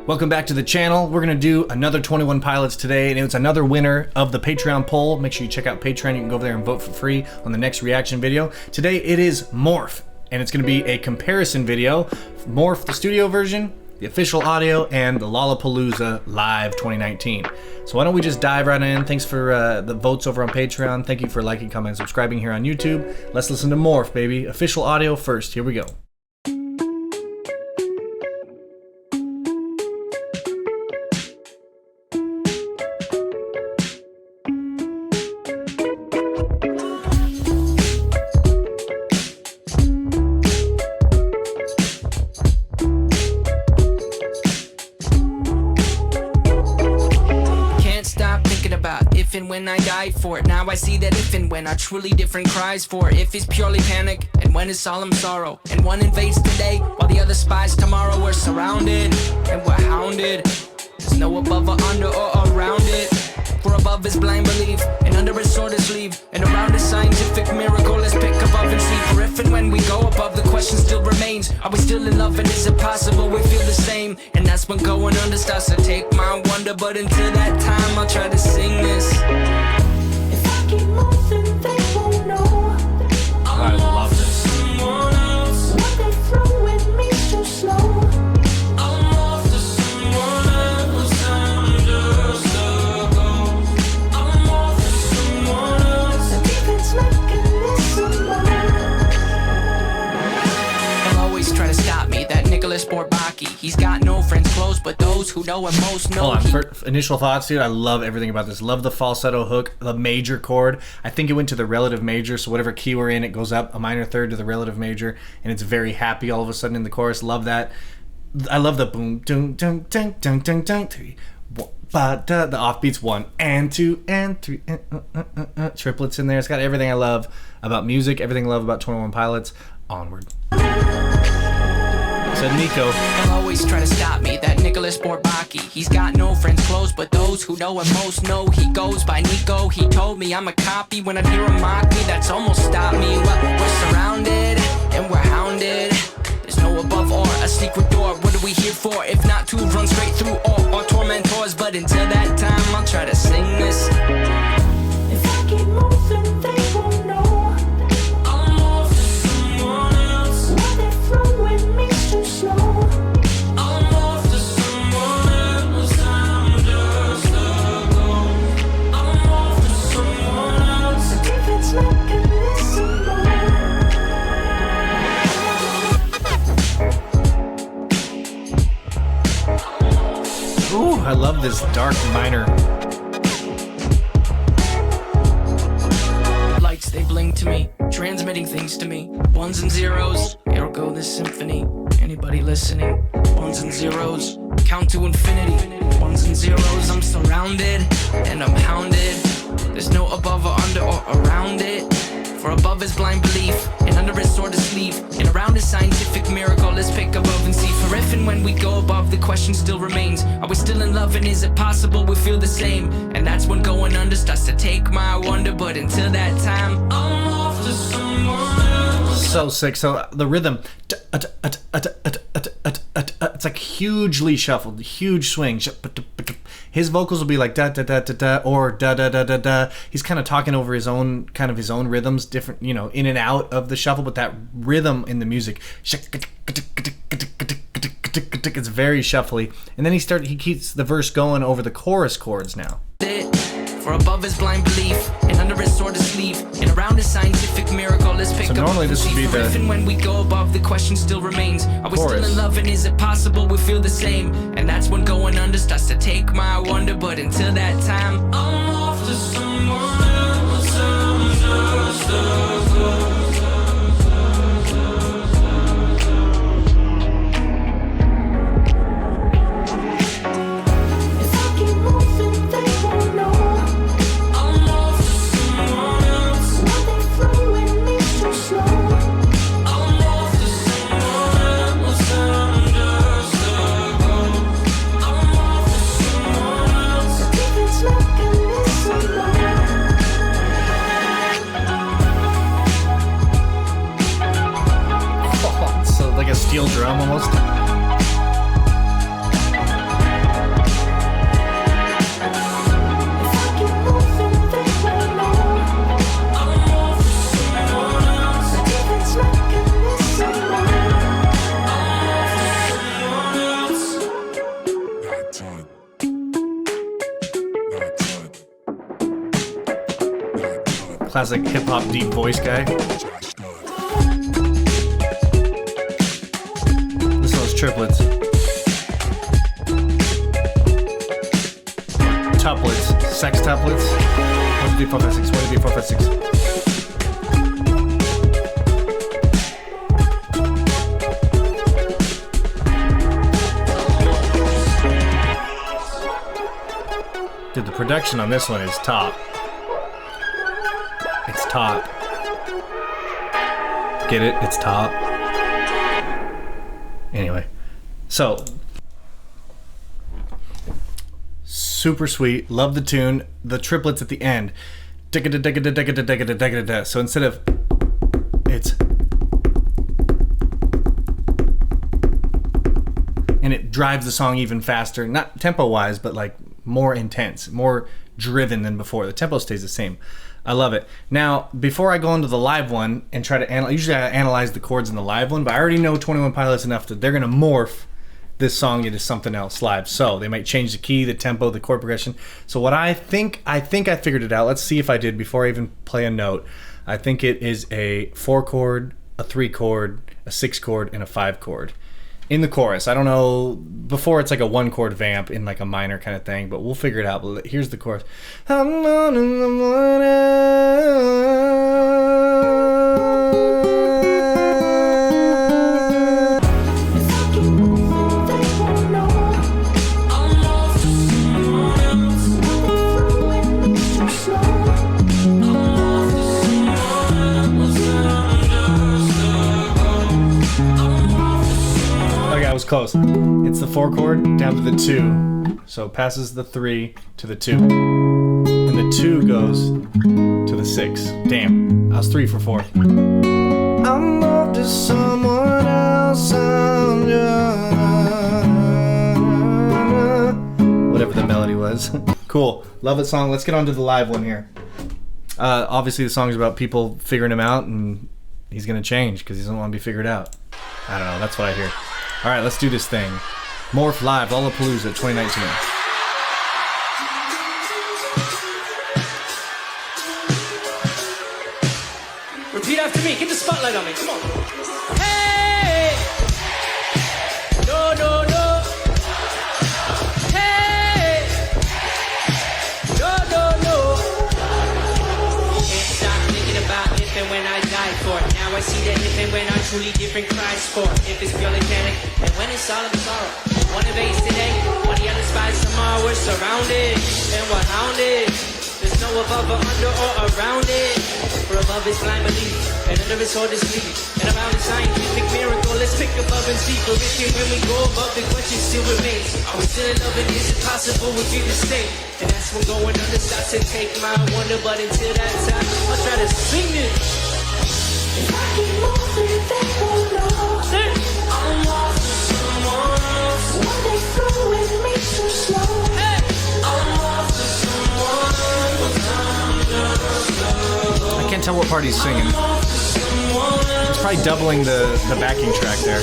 Welcome back to the channel. We're going to do another 21 Pilots today, and it's another winner of the Patreon poll. Make sure you check out Patreon. You can go over there and vote for free on the next reaction video. Today it is Morph, and it's going to be a comparison video. Morph, the studio version, the official audio, and the Lollapalooza Live 2019. So why don't we just dive right in. Thanks for the votes over on Patreon. Thank you for liking, commenting, subscribing here on YouTube. Let's listen to Morph, baby. Official audio first. Here we go. If and when I die for it, now I see that if and when are truly different cries for it. If is purely panic, and when is solemn sorrow, and one invades today, while the other spies tomorrow. We're surrounded, and we're hounded. There's no above or under or around it. For above is blind belief, and under is sword is sleeve, and around is scientific miracle. Let's pick above and see. For if and when we go above, the question still remains: are we still in love, and is it possible we feel the same? And that's when going under starts to take my wonder. But until that time, I'll try to sing this. If I keep moving, they won't know. I love this. What they throw at me so slow. Try to stop me, that Nicholas Bourbaki. He's got no friends close, but those who know him most know. Hold on, initial thoughts, dude. I love everything about this. Love the falsetto hook, the major chord. I think it went to the relative major, so whatever key we're in, it goes up a minor third to the relative major, and it's very happy all of a sudden in the chorus. Love that. I love the boom, dun, dun, dun, dun, dun, dun, three, the offbeats 1 and 2 and 3, triplets in there. It's got everything I love about music, everything I love about 21 Pilots. Onward. Said Nico. They'll always try to stop me, that Nicholas Bourbaki. He's got no friends close, but those who know him most know he goes by Nico. He told me I'm a copy. When I hear him mock me, that's almost stopped me. Well, we're surrounded and we're hounded. There's no above or a secret door. What are we here for if not to run straight through all our tormentors? But until that time, I'll try to sing this. If I keep moving, they won't know. Ooh, I love this dark minor. Lights, they blink to me, transmitting things to me. Ones and zeros, ergo this symphony. Anybody listening? Ones and zeros, count to infinity. Ones and zeros, I'm surrounded and I'm hounded. There's no above or under or around it. For above is blind belief, and under is sword is sleeve, and around is scientific miracle. Let's pick above and see. For if and when we go above, the question still remains: are we still in love, and is it possible we feel the same? And that's when going under starts to take my wonder. But until that time, I'm off to someone else. So sick. So the rhythm, it's like hugely shuffled, huge swing. His vocals will be like da da da da da or da da da da da. He's kind of talking over his own rhythms, different, you know, in and out of the shuffle, but that rhythm in the music, it's very shuffly. And then he keeps the verse going over the chorus chords now. For above is blind belief, and under is sword is sleeve, and around is scientific miracle. Let's pick up. Normally this would be the. If and when we go above, the question still remains: are we still in love, and is it possible we feel the same? And that's when going under starts to take my wonder. But until that time, I'm off to someone else. Classic hip hop deep voice guy. This one's triplets. Tuplets. Sextuplets. 1, 2, 3, 4, 5, 6. 1, 2, 3, 4, 5, 6. Dude, the production on this one is top. It's top. Get it? It's top. Anyway, so super sweet. Love the tune. The triplets at the end. So instead of it's and it drives the song even faster, not tempo wise, but like more intense, more driven than before. The tempo stays the same. I love it. Now, before I go into the live one and try to analyze, usually I analyze the chords in the live one, but I already know 21 Pilots enough that they're going to morph this song into something else live. So they might change the key, the tempo, the chord progression. So what I think I figured it out. Let's see if I did before I even play a note. I think it is a 4 chord, a 3 chord, a 6 chord, and a 5 chord. In the chorus. I don't know, before it's like a 1 chord vamp in like a minor kind of thing, but we'll figure it out. But here's the chorus. I'm on in the was close. It's the 4 chord down to the 2. So it passes the 3 to the 2. And the 2 goes to the 6. Damn. I was 3 for 4. I'm off to someone else. Whatever the melody was. Cool. Love it song. Let's get on to the live one here. Obviously the song's about people figuring him out, and he's going to change because he doesn't want to be figured out. I don't know. That's what I hear. All right, let's do this thing. Morph Live, Lollapalooza 2019. Repeat after me. Get the spotlight on me. Come on. Hey! No, no, no. Hey! No, no, no. Can't stop thinking about if and when I die for it. Now I see that if and when I truly different cries for it. If it's purely panic, and when it's all of the sorrow. One evades today, one the other spies tomorrow. We're surrounded, and we're hounded. There's no above or under or around it. For above is blind belief, and under is hard to sleep. And around is scientific miracle. Let's pick above and see. For if and when we go above, the question still remains. Are we still in love, and is it possible we feel the state? And that's when going under starts to take my wonder. But until that time, I'll try to sing it. If I keep moving, they won't know. I'm lost to someone else. When they flow with me too slow. I'm lost to someone else. I can't tell what part he's singing. It's probably doubling the backing track there.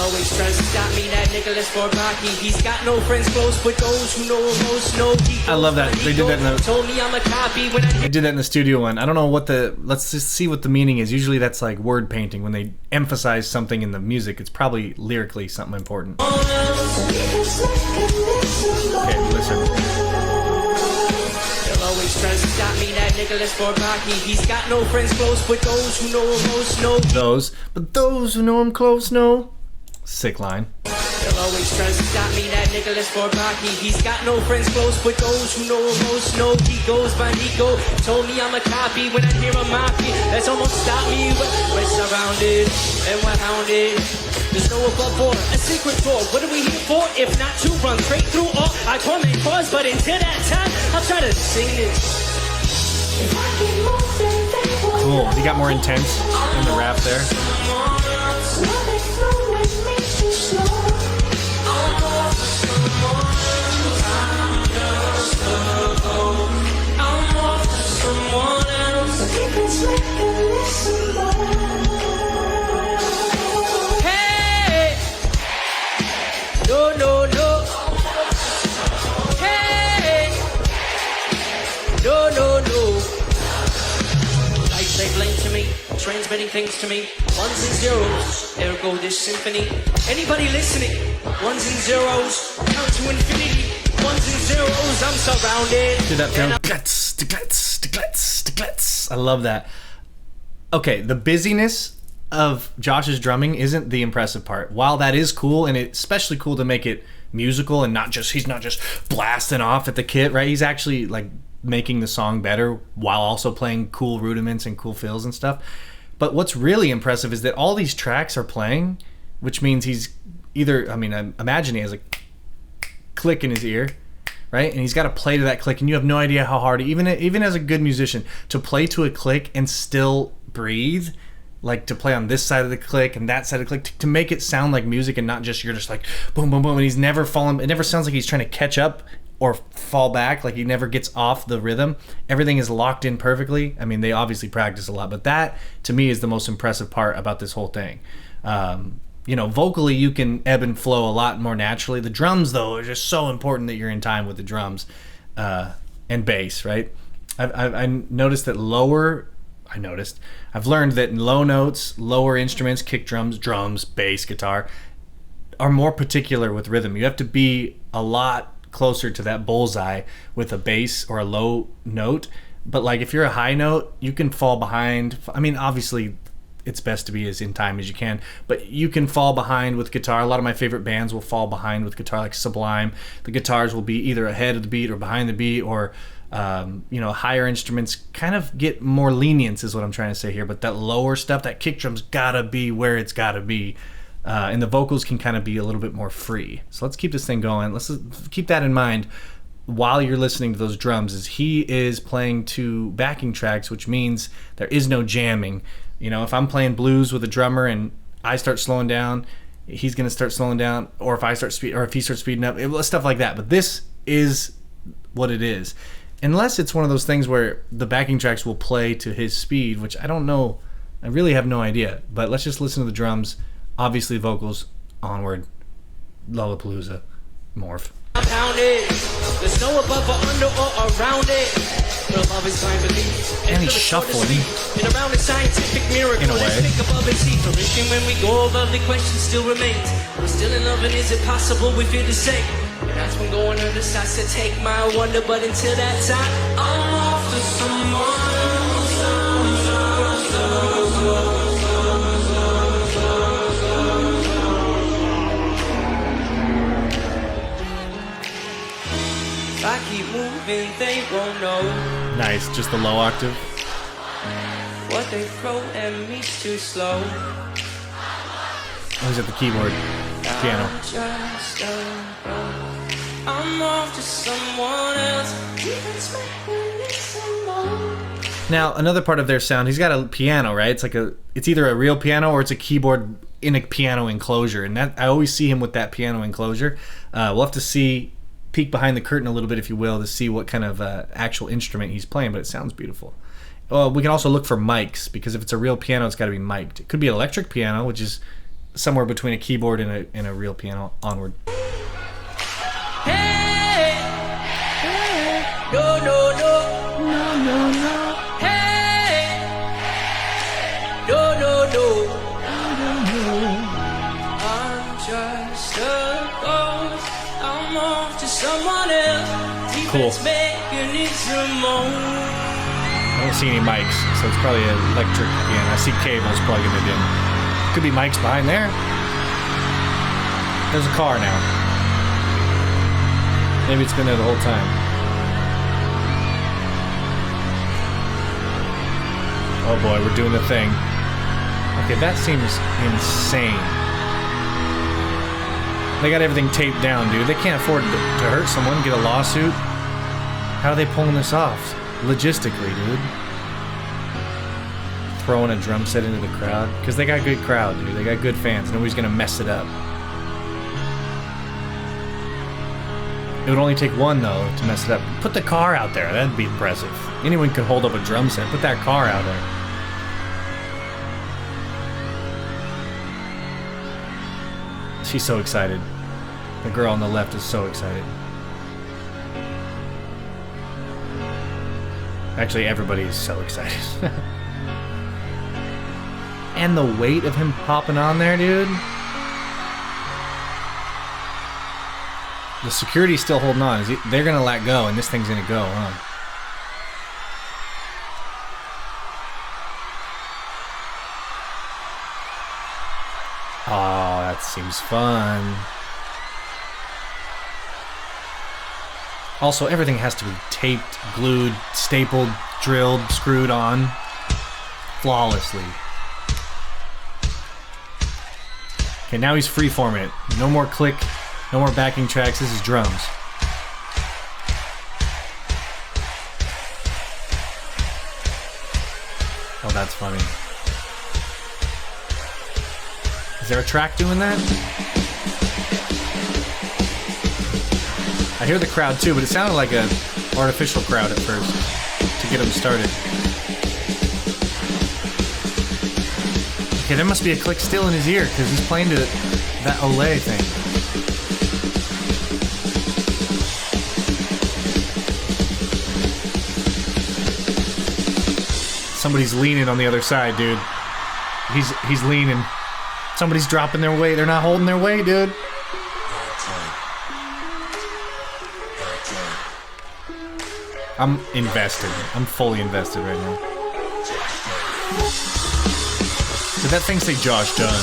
Always tries to stop me, that Nicholas Forbaki. He's got no friends close, but those who know him most know he. I love that. They did that in the. Told me I'm a copy when I They did that in the studio one. I don't know what the. Let's just see what the meaning is. Usually that's like word painting. When they emphasize something in the music, it's probably lyrically something important. Okay, listen. always tries to stop me, that Nicholas Forbaki. He's got no friends close, but those who know him most know. But those who know him close know. Sick line. They'll always try to stop me, that Nicholas Forbaki. He's got no friends close, but those who know him most know. He goes by Nico, told me I'm a copy. When I hear a mafia, that's almost stopped me. We're surrounded and we're hounded. There's no above board, a secret door. What are we here for? If not to run straight through all I torment cause. But until that time, I'll try to sing this. Cool. He got more intense in the rap there. Hey! No, no, no. Hey! No, transmitting things to me. Ones and zeros, there go this symphony. Anybody listening? Ones and zeros, count to infinity. Ones and zeros, I'm surrounded. Did that feel? Glitz, glitz, glitz, glitz. I love that. Okay, the busyness of Josh's drumming isn't the impressive part. While that is cool, and it's especially cool to make it musical and he's not just blasting off at the kit, right? He's actually like making the song better while also playing cool rudiments and cool fills and stuff. But what's really impressive is that all these tracks are playing, which means he's either, I imagine he has a click in his ear, right? And he's got to play to that click, and you have no idea how hard, even as a good musician, to play to a click and still breathe, like to play on this side of the click and that side of the click, to make it sound like music and not just you're just like boom, boom, boom, and he's never fallen. It never sounds like he's trying to catch up or fall back, like he never gets off the rhythm. Everything is locked in perfectly. I mean, they obviously practice a lot, but that to me is the most impressive part about this whole thing. Vocally you can ebb and flow a lot more naturally. The drums, though, are just so important that you're in time with the drums and bass, right? I noticed that I've learned that low notes, lower instruments, kick drums, bass, guitar, are more particular with rhythm. You have to be a lot closer to that bullseye with a bass or a low note. But like if you're a high note, you can fall behind. I mean, obviously it's best to be as in time as you can, but you can fall behind with guitar. A lot of my favorite bands will fall behind with guitar, like Sublime. The guitars will be either ahead of the beat or behind the beat, or higher instruments kind of get more lenience is what I'm trying to say here. But that lower stuff, that kick drum's gotta be where it's gotta be. And the vocals can kind of be a little bit more free. So let's keep this thing going. Let's keep that in mind while you're listening to those drums, is he is playing to backing tracks, which means there is no jamming. If I'm playing blues with a drummer and I start slowing down, he's going to start slowing down, or if he starts speeding up, stuff like that. But this is what it is. Unless it's one of those things where the backing tracks will play to his speed, which I don't know. I really have no idea. But let's just listen to the drums. Obviously vocals, Onward, Lollapalooza, Morph. I'm pounded. There's no above or under or around it. But above is blind belief. And he's shuffling. And around a scientific miracle. In a way. Let's think above and see. Fruition when we go above, the question still remains. We're still in love, and is it possible we feel the same? And that's when going under starts to take my wonder. But until that time, I'm off to someone. If I keep moving, they won't know. Nice, just the low octave. What they throw at me's too slow. Oh, he's at the keyboard, piano. I'm off to someone else. Now, another part of their sound, he's got a piano, right? It's either a real piano or it's a keyboard in a piano enclosure, and that I always see him with that piano enclosure. We'll have to peek behind the curtain a little bit, if you will, to see what kind of actual instrument he's playing, but it sounds beautiful. We can also look for mics, because if it's a real piano, it's got to be mic'd. It could be an electric piano, which is somewhere between a keyboard and a real piano. Onward. Hey, no, no, no, no, no, no. Hey, no, no, no, no, no. I'm just a ghost. I'm off to someone else. Cool. Making its remote. I don't see any mics, so it's probably an electric piano. I see cables plugging it in. Could be mics behind there. There's a car now. Maybe it's been there the whole time. Oh boy, we're doing the thing. Okay, that seems insane. They got everything taped down, dude. They can't afford to hurt someone, get a lawsuit. How are they pulling this off? Logistically, dude. Throwing a drum set into the crowd. Because they got a good crowd, dude. They got good fans. Nobody's going to mess it up. It would only take one, though, to mess it up. Put the car out there. That'd be impressive. Anyone could hold up a drum set. Put that car out there. She's so excited. The girl on the left is so excited. Actually, everybody is so excited. And the weight of him popping on there, dude. The security's still holding on. They're gonna let go, and this thing's gonna go, huh? Oh, that seems fun. Also, everything has to be taped, glued, stapled, drilled, screwed on flawlessly. Okay, now he's freeforming it. No more click, no more backing tracks. This is drums. Oh, that's funny. Is there a track doing that? I hear the crowd too, but it sounded like an artificial crowd at first to get him started. Okay, there must be a click still in his ear because he's playing to that Olay thing. Somebody's leaning on the other side, dude. He's leaning. Somebody's dropping their weight. They're not holding their weight, dude. I'm invested. I'm fully invested right now. Did that thing say Josh Dunn?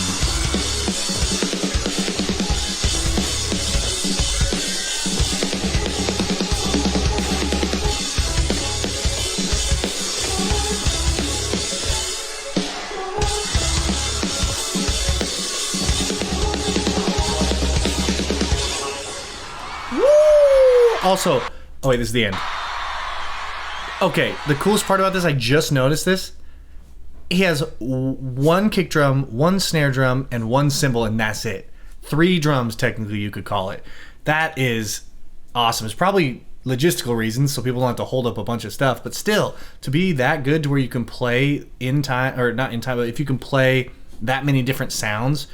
Also, oh wait, this is the end. Okay, the coolest part about this, I just noticed this. He has one kick drum, one snare drum, and one cymbal, and that's it. 3 drums, technically, you could call it. That is awesome. It's probably logistical reasons, so people don't have to hold up a bunch of stuff, but still, to be that good to where you can play in time, or not in time, but if you can play that many different sounds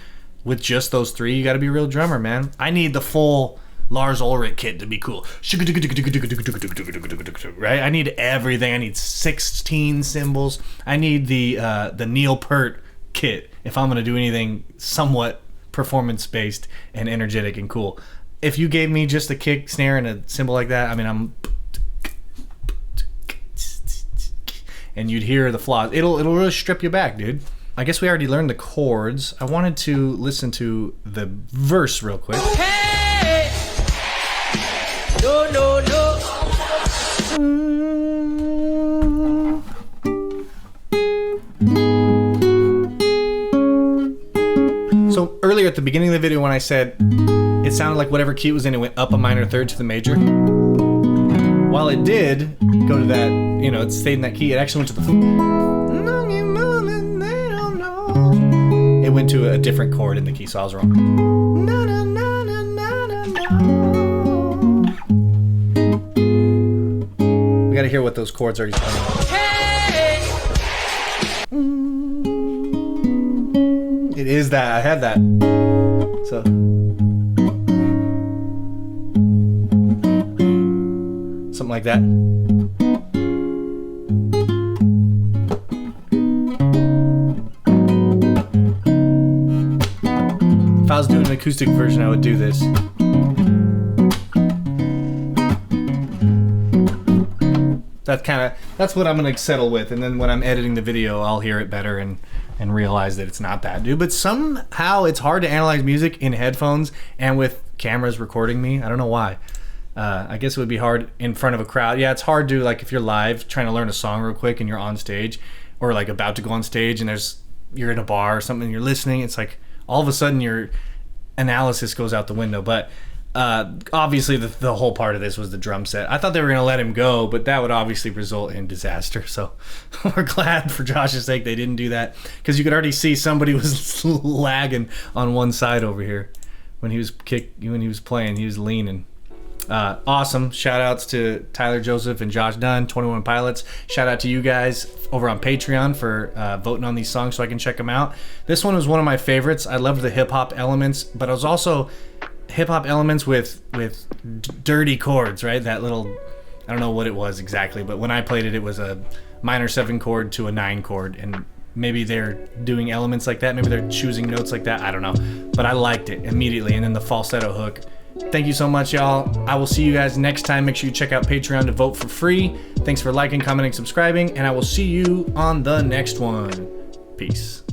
with just those 3, you gotta be a real drummer, man. I need the full Lars Ulrich kit to be cool. Right? I need everything. I need 16 cymbals. I need the Neil Peart kit if I'm going to do anything somewhat performance-based and energetic and cool. If you gave me just a kick, snare, and a cymbal like that, I mean, and you'd hear the flaws. It'll really strip you back, dude. I guess we already learned the chords. I wanted to listen to the verse real quick. Hey! No, no, no. So earlier at the beginning of the video when I said it sounded like whatever key it was in, it went up a minor third to the major. While it did go to that, you know, it stayed in that key, it actually went to the... It went to a different chord in the key, so I was wrong. We gotta hear what those chords are he's playing. Hey! It is that. I had that. So. Something like that. If I was doing an acoustic version, I would do this. That's what I'm gonna settle with, and then when I'm editing the video, I'll hear it better and realize that it's not that, dude. But somehow it's hard to analyze music in headphones and with cameras recording me. I don't know why. I guess it would be hard in front of a crowd. Yeah, it's hard to, like, if you're live trying to learn a song real quick and you're on stage or like about to go on stage and you're in a bar or something and you're listening. It's like all of a sudden your analysis goes out the window. But obviously the whole part of this was the drum set. I thought they were going to let him go, but that would obviously result in disaster. So we're glad for Josh's sake they didn't do that, because you could already see somebody was lagging on one side over here when he was playing. He was leaning. Awesome. Shout outs to Tyler Joseph and Josh Dunn, 21 Pilots. Shout out to you guys over on Patreon for voting on these songs so I can check them out. This one was one of my favorites. I loved the hip hop elements, but it was also hip hop elements with dirty chords, right? That little, I don't know what it was exactly, but when I played it, it was a minor 7 chord to a 9 chord, and maybe they're doing elements like that. Maybe they're choosing notes like that. I don't know. But I liked it immediately. And then the falsetto hook. Thank you so much, y'all. I will see you guys next time. Make sure you check out Patreon to vote for free. Thanks for liking, commenting, subscribing, and I will see you on the next one. Peace.